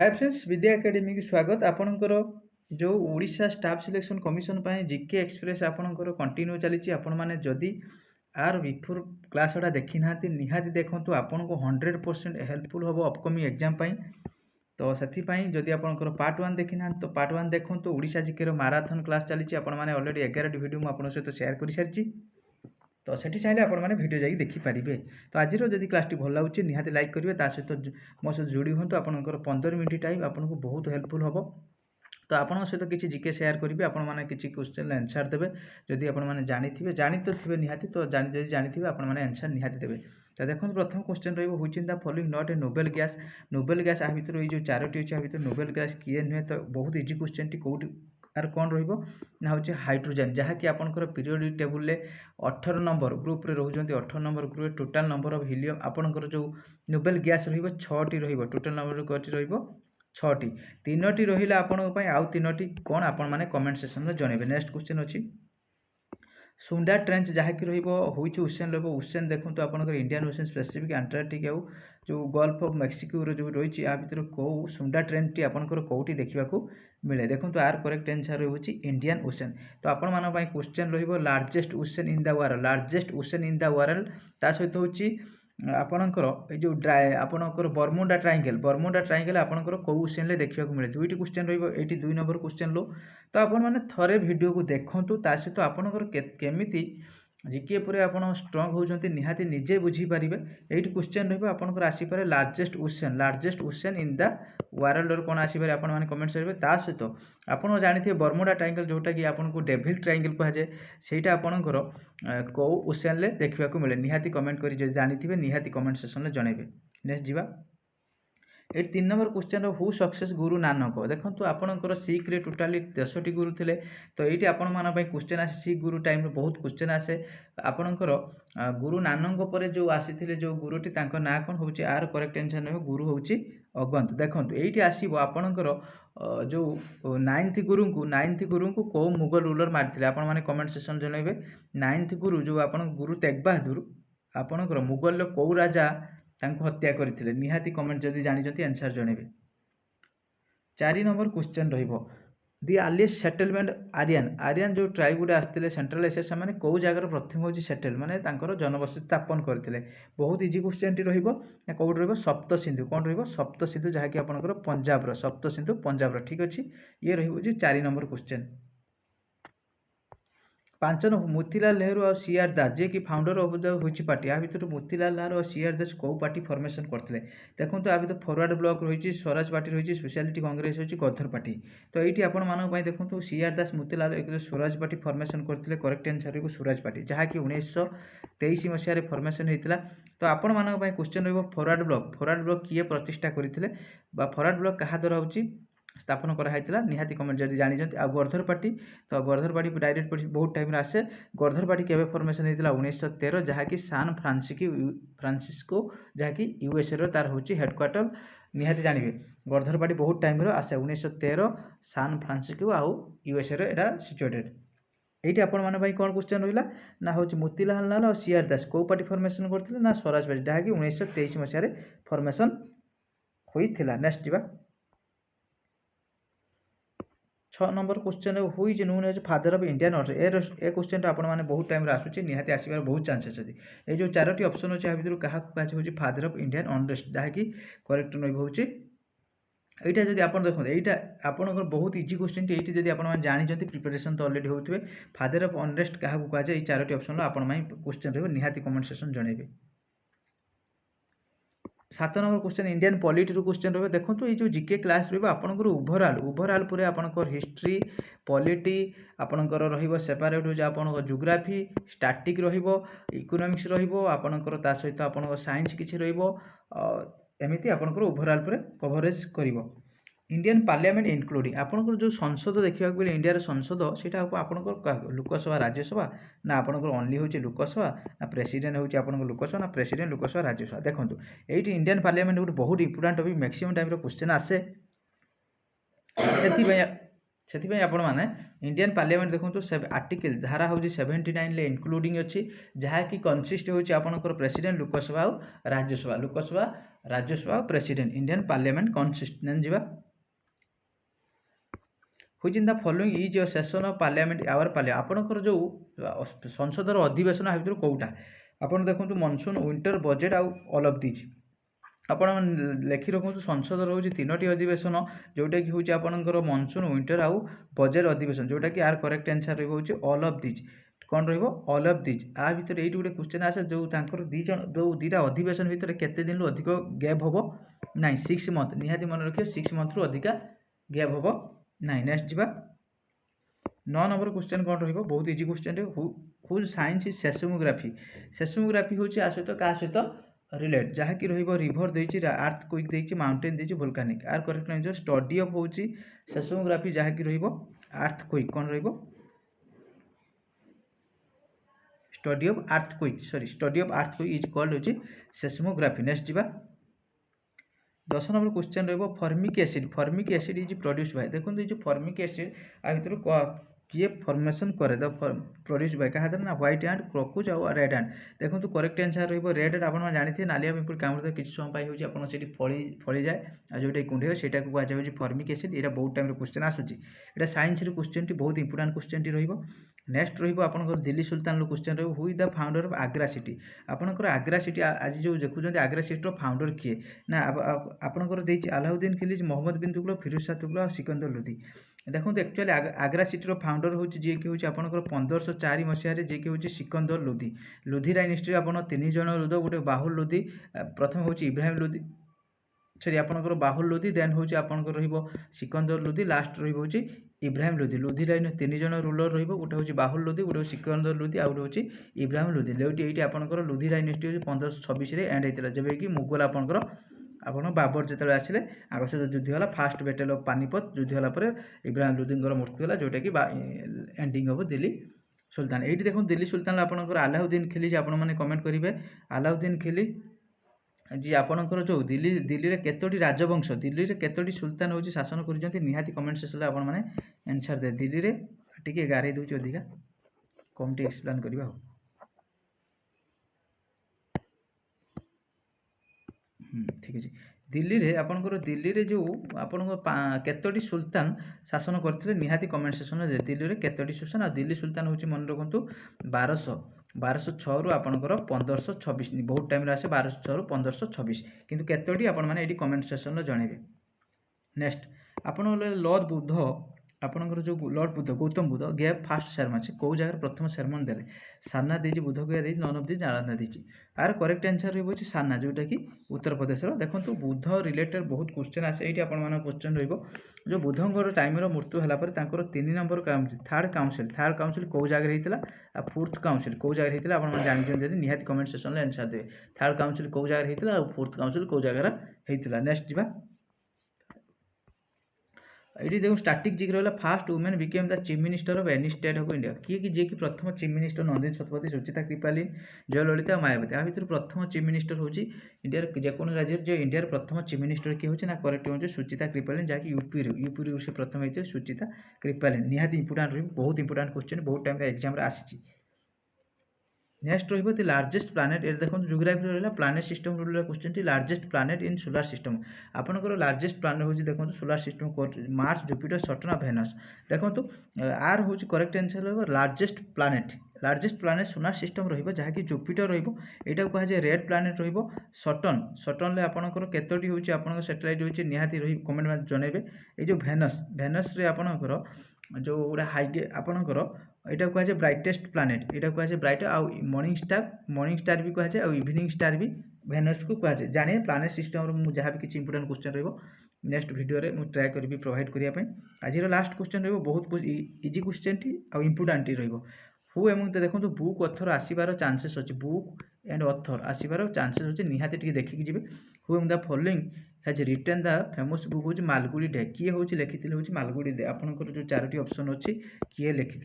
Hi friends विद्या academy की स्वागत आपणकर जो Odisha staff selection commission GK express आपणकर कंटिन्यू चली आपण मैंने जदि आर बिफोर क्लास देखी ना निहाती देखूँ आपन को 100% हेल्पफुल हम अपकमिंग एग्जाम तो से जदि आपंकर पार्ट 1 देखी ना तो पार्ट 1 देखूँ ओडिशा जीके माराथन क्लास चली ऑलरेडी 11 वीडियो मुझे सहित शेयर कर सारी तो सेठी चाहिए आपने वीडियो जाकि देखिपारे। तो आज जदि क्लास भल लगे निहाती लाइक करेंगे सहित मो सहित जोड़ी हूँ आपंकर 15 मिनट टाइम आपको बहुत हेल्पफुल हम। तो आपन सहित किसी जीके शेयर करेंगे आपने किसी क्वेश्चन आंसर देवे जदि आपने जानी तो थे निहाती तो जानी आपने आंसर निहाती देवे। तो देखो प्रथम क्वेश्चन रही हुई in the following not a noble gas आ भर ये चारोटी अच्छे भर नोबेल गैस किए नुहे। तो बहुत easy question T Kaut are कौन रहा हूँ हाइड्रोजेन जहाँकि आपंकर पीरियोडिक टेबुल 18 नंबर ग्रुप रे रोचते 18 number group total number of helium आपंकर जो नोबेल गैस रही टोटाल नंबर कटी रही 3टी रहा आपण आउ 3टी कौन आपण मैंने कमेंट सेक्शन में जनइबे। नेक्स्ट क्वेश्चन अच्छी सुंडा ट्रेंच जहाँकि रहीचेन ओसेन देखो आपंकर इंडियन ओसेन स्पेसिफिक आंटार्कटिक जो गल्फ ऑफ मेक्सिको जो रही भर कौ सुंडा ट्रेंच टी आपंकर कौटी देखा मिले देखो आर करेक्ट आंसर रही इंडियन ओसेन। तो आपण मान question largest ocean in the world largest ocean in the world ता सहित हूँ आपणकर जो आपणकर बर्मुडा ट्रायंगल आपणकर कौ ओसेन देखा मिले। दुईटी क्वेश्चन रही 2 नंबर क्वेश्चन लो। तो आपण मैंने थरे वीडियो को देखूँ ता सहित आपणकर केमिति जीके पर आप स्ट्रंग होती निहाती निजे बुझीपारे। ये क्वेश्चन रहा आसपे largest ocean in the world कौन आसपे आप कमेंट करेंगे। ता सहित आप जानते हैं बर्मुडा ट्रायंगल जोटा कि आपको डेविल ट्रायंगल कहुए ସେଇଟା आपणकर कौ ओसेन देखा मिले निहाती कमेंट कर जानी निहाती कमेंट सेक्शन में जनइबे। नेक्स्ट जीवा ये 3 number question who success Guru Nanak देखो आपंकर सिख रे टोटाली 10टी गुरु थे। तो ये आपण मान क्वेश्चन आसे सिख गुरु टाइम रे बहुत क्वेश्चन आसे आपणकर गुरु नानक पर जो आसी जो गुरुटी ना कौन हूँ आर करेक्ट आंसर नहीं गुरु हूँ अगंत। देखो ये आसो आपणकर जो 9th गुरु को कौ मुगल रूलर मारी आपण मैंने कमेंट सेक्शन जनइबे। 9th गुरु जो आप गुरु तेग बहादुर आपणकर मुगल कौ राजा हत्या करते निहाती कमेंट जदि जानते आंसर जनइबे। 4 नंबर क्वेश्चन दि आर्लिएस्ट सेटलमेंट आर्यन जो ट्राइब गुड़ा आसते सेंट्रल एशिया से कौ जगार प्रथम हूँ सेटल माने जनबसति स्थापन करते। बहुत इजी क्वेश्चन टी कौट सप्त सिंधु कौन सप्त सिंधु जहाँकि आपंकर पंजाब सप्त सिंधु पंजाब ठीक अच्छे। ये रही 4 number question. 5 number Motilal Nehru और सीआर दास जी की फाउंडर ऑफ द हुई पार्टी आ भर मोतीलाल नेहरू और सीआर दास कौ पार्टी फॉर्मेशन करते देखो आ भर फरवर्ड ब्लॉक रही स्वराज पार्टी रही सोशलिटी कांग्रेस रही गदर पार्टी। तो ये आपण देखो सीआर दास मोतीलाल एक स्वराज पार्टी फॉर्मेशन करते करेक्ट आंसर रही स्वराज पार्टी जहाँकि 1923 मसीह फॉर्मेशन होता। तो आपण मान क्वेश्चन फरवर्ड ब्लॉक किए प्रतिष्ठा करते फरवर्ड ब्लॉक क्या द्वारा होची स्थापन कराइला निहाती कमेंट जब जानते। आ गदर पार्टी तो गदर पार्टी डायरेक्ट बहुत टाइम आसे गदर पार्टी केवे फॉर्मेशन होता 1913 जहाँकि सान फ्रांसिस्को जहाँकि यूएसए रो तार हूँ हेडक्वार्टर निहाती जानवे। गदर पार्टी बहुत टाइम आसे 1913 सान फ्रांसिस्को आउ यूएसए रो सिचुएटेड। ये आपण मैंने कौन क्वेश्चन रहा ना हूँ मोतीलाल नेहरू और सीआर दास कौ पार्टी फॉर्मेशन करते ना स्वराज पार्टी जहाँकि 1923 मसीह फॉर्मेशन होता। नेक्स्ट जीवा 6 नंबर क्वेश्चन हुई known as father of Indian order a question आपण मैंने बहुत टाइम आसूँ निहाती आसबार बहुत चांसेस अच्छी। ये जो 4टी ऑप्शन अच्छे भर क्या कहूँ फादर ऑफ इंडियन अनरेस्ट जहाँकि करेक्ट हूँ यहाँ जब आप देखते यहाँ आपंकर बहुत इजी क्वेश्चन ये जब आप जानते प्रिपरेशन तो ऑलरेडी होते फादर ऑफ अनरेस्ट क्या कहुए 4टी ऑप्शन आपण क्वेश्चन रही निहाती कमेंट सेक्शन जनइबे। 7 number question Indian polity question रही देखो ये जो जीके क्लास रहा आपंकर ओभरऑल पूरे आपंकर हिस्ट्री पॉलिटी आपंकर सेपारेट हो आप जियोग्राफी स्टैटिक इकोनॉमिक्स आपंकर ता सहित आप साइंस किसी एमती आपंकर ओभरऑल पूरे कवरेज कर। इंडियन पार्लियामेंट इनक्लूडिंग आपंकर जो संसद देखा गले इंडिया संसद से आपंकर लोकसभा राज्यसभा ना आपंकर ओनली हूँ लोकसभा ना प्रेसिडेंट हूँ आप लोकसभा ना प्रेसिडेंट लोकसभा राज्यसभा। देखो ये इंडियन पार्लियामेंट गोटे बहुत इंपोर्टाट मैक्सिमम टाइम क्वेश्चन आसे से आपण मैंने इंडियन पार्लियामेंट देखो आर्टिकल धारा हूँ 79 इनक्लूडिंग अच्छी जहाँकि कंसिस्ट होची आपनकर प्रेसिडेंट लोकसभा और राज्यसभा और प्रेसिडेंट इंडियन पार्लियामेंट कंसिस्ट नेन जिबा which in the following is your session of parliament आवर पार्लिया आपनकर जो संसदर अधिवेशन आ भितर कोउटा आपण देखंतु मॉनसून विंटर बजेट आउ ऑल ऑफ दिस आपण लेखि रखु संसद रोचे 3टी अधिवेशन जोटा कि हूँ आपंकर मॉनसून विंटर आउ बजेट अधिवेशन जोटा कि आर करेक्ट आंसर रोचे ऑल ऑफ दिस कौन ऑल ऑफ दिस आ भितर ये गोटे क्वेश्चन आसे जो तांकर जो दीटा अधिवेशन भितर केते दिन रु अधिक गैप होबो ना 6 मंथ निहाती मन रखियो 6 मंथ रु अधिका गैप होबो ना नेक्स्ट जीवा 9 नंबर क्वेश्चन कौन रहिबो बहुत easy question who science is seismography होची आ सहित का सहित रिलेट जहाँकि रिभर देछि अर्थ क्विक देछि माउंटेन देछि volcanic our correct answer study of होछि सेस्मोग्राफी जहाँकि अर्थ क्विक कौन रहिबो study of earthquake is called होछि सेस्मोग्राफी नेक्स्ट जीवा 10 नंबर क्वेश्चन रहिबो formic acid is produce by देखो ये फॉर्मिक एसिड आ भितर किए फॉर्मेशन करे द प्रोड्यूस बाय क्या ना व्हाइट एंड क्रोकोच और रेड एंड देखो करेक्ट आंसर रहिबो रेड एंड आपन जानिथे नालिया पिंपल कामर किछि समय पाई होछि आपन सेठी फळी जाय आ जोटा कुंडे सेटा को आजा होछि फॉर्मिक एसिड एटा बहुत टाइम रे क्वेश्चन आसुछि एटा साइंस रे क्वेश्चन टी बहुत इंपोर्टेंट क्वेश्चन टी रहिबो नेक्स्ट रहिबो आपनकर दिल्ली सुल्तान रो क्वेश्चन रहिबो who is the founder of Agra city आपनकर आग्रा सिटी आज जो देखुछन आग्रा सिटी रो फाउंडर किए ना आपनकर देछि अलाउद्दीन खिलजी मोहम्मद बिन तुगलक फिरोज शाह तुगलक और सिकंदर लोधी देखो एक्चुअली आग्रा सिटी फाउंडर हूँ जी कि हूँ आपंकर 1504 मसीह जी कि हूँ सिकंदर लोधी लोधी डायनेस्टी आपन 3 जन रुद गोटे बाहुल लोधी प्रथम हूँ इब्राहिम लोधी सॉरी आपंकर बाहुल लोधी देन हूँ आपंकर सिकंदर लोधी लास्ट रही इब्राहिम लोधी लोधी लाइन 3 जन रूलर रोटे हूँ बाहुल लोधी गोटे सिकंदर लोधी आउ गोटे हूँ इब्राहिम लोधी ये आपंकर लोधी डायनेस्टी हूँ 1526 एंड होता जब कि मुगल आपंकर आपन बाबर जो आसिले आग सहित युद्ध है फास्ट बैटल ऑफ पानीपत युद्ध है इब्राहिम लोधीर मृत्यु है जोटा कि एंडिंग ऑफ दिल्ली सुल्तान ये देखो दिल्ली सुल्तान आपंकर अलाउद्दीन खिलजी आपण मैंने कमेंट करेंगे अलाउद्दीन खिलजी जी आपंकर जो दिल्ली रे केतोटी राजवंश दिल्ली रे केतोटी सुल्तान होची शासन कर निहाती कमेंट सेक्शन में आपण मैंने आंसर दे दिल्ली रे टिके गारे दूची अधिका कम टे एक्सप्लेन करबा ठीक है दिल्ली रे आपनकर दिल्ली रे जो आपनकर केतोटी सुल्तान शासन करथिले निहाती कमेंट सेक्शन में दिल्ली रे केतोटी सुल्तान आ दिल्ली सुल्तान होची मन रखंतु 1206 रु आपनकर 1526 बहुत टाइम रे आसे 1206 रु 1526 किंतु केतोटी आपण माने एडी कमेंट सेक्शन में जणेबे नेक्स्ट आपण लॉर्ड बुद्ध आपनकर जो Lord Buddha Gautam Buddha gave fast sermon से कौ जगह प्रथम sermon देले सारनाथ देजी बुद्ध गया देजी नन ऑफ दी नालंदा देजी आर करेक्ट आंसर रहबो छि सारनाथ जोटा कि उत्तर प्रदेश रो देखंतु बुद्ध रिलेटेड बहुत क्वेश्चन आसे एठी आपण माने क्वेश्चन रहबो जो बुद्धंकर टाइम रो मृत्यु हला पर तांकर 3 नंबर थर्ड काउंसिल कौ जगह रहितला आ फोर्थ काउंसिल कौ जगह रहितला आपण माने जानि जति निहाती कमेंट सेक्शन ले आंसर दे थर्ड काउंसिल कौ जगह रहितला आ फोर्थ काउंसिल कौ जगह रहितला नेक्स्ट जिबा ये देखो स्टार्टिंग जी रहा fast women became the chief minister of any state of India किए कि जे कि प्रथम चीफ मिनिस्टर नंदिनी शतपथी सुचिता कृपालीन जयललिता और मायावती आ भितर प्रथम चीफ मिनिस्टर हूँ इंडिया जेको राज्य जो इंडिया प्रथम चीफ मिनिस्टर किए हूँ ना करेक्ट हूँ सुचिता कृपालीन जहाँकि यूपी से प्रथम होती है सुचिता कृपालीन निहाती इंपोर्टेंट रही बहुत इंपोर्टेंट क्वेश्चन बहुत टाइम एग्जाम आसी नेक्स्ट रही द लार्जेस्ट प्लानेट ये देखो जियोग्राफी रहा प्लानेट सिस्टम रूल क्वेश्चन टी largest planet in solar system आपनकर लार्जेस्ट प्लानेट हूँ देखो solar system Mars Jupiter Saturn और भेनस देखो आर हूँ करेक्ट आंसर रहा लार्जेस्ट प्लानेट सोलार सिस्टम रही जहाँकि जुपिटर रहा कहुए रेड प्लानेट सटर्न आपंकर केतोटी हूँ आप सैटेलाइट हूँ निहाती रही कमेंट जनइबे ये जो भेनस रे आपंकर जो गोटे हाइगे आपंकर यहाँ कहुए ब्राइटेस्ट प्लानेट यहाँ कहुए ब्राइट आउ मॉर्निंग स्टार भी कहुए और इवनिंग स्टार भी भेनस को कहुए जाने प्लानेट सिस्टम मुझे जहाँ भी किसी इंपोर्टेंट क्वेश्चन रहिबो नेक्स्ट वीडियो रे मुझे ट्राए करी प्रोवाइड करने आज लास्ट क्वेश्चन रहिबो बहुत इजी क्वेश्चन टी आउ इंपोर्टेंट रहिबो हु एमंग देखो बुक ऑथर आसबार चांसेस अच्छे बुक एंड ऑथर आसबार चांसेस अच्छे निहाती टिके देखिक जी who among the following has written the famous book हूँ मालगुड़ी डे किए हूँ लिखी हूँ मालगुड़ी डे आपंकर जो 4टी ऑप्शन अच्छी किए लिखी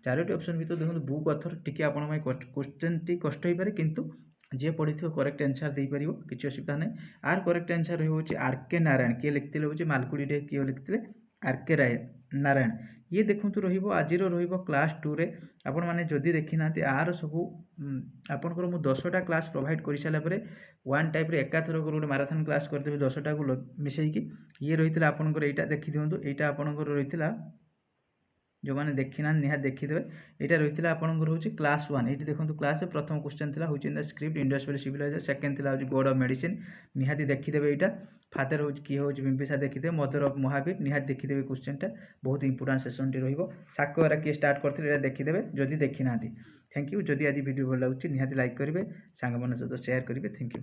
4टी ऑप्शन भर देखो बुक ऑथर टी आप क्वेश्चन टी कष्ट हो पारे किंतु जी पढ़ी करेक्ट आंसर दे पार किसी असुविधा नहीं आर करेक्ट आंसर रही आर के नारायण किए लिखते हूँ मालगुड़ी डे किए लिखते आर.के. नारायण ये देखु रहिबो आजिर रहिबो क्लास 2 रे आपण माने जदि देखि नांती आर सबु आपनकर मु 10टा क्लास प्रोवाइड करि साला परे वन टाइप रे एकाथर गोटे मैराथन क्लास कर देबे 10टा को मिसई की ये रहितला आपनकर एटा देखि दियंतु एटा आपनकर रहितला जो मैंने देखी ना निहात देखीदे यहाँ रही है आपंकर हूँ क्लास 1 ये देखो क्लास प्रथम क्वेश्चन था हूँ in the script industrial civilisation second था हूँ गॉड ऑफ मेडिसिन निहाती देखीदे यहाँ फादर हूँ किए हूँ बिंबिसार देखीदे मदर ऑफ महावीर निहाती देखीदे क्वेश्चन टा बहुत इंपोर्टेंट सेशन टी रको किए स्टार्ट करते देखीदे जदि देखी ना थैंक यू जदि आज वीडियो भल लगे निहाती लाइक करेंगे सांग मान सहित शेयर करेंगे थैंक यू।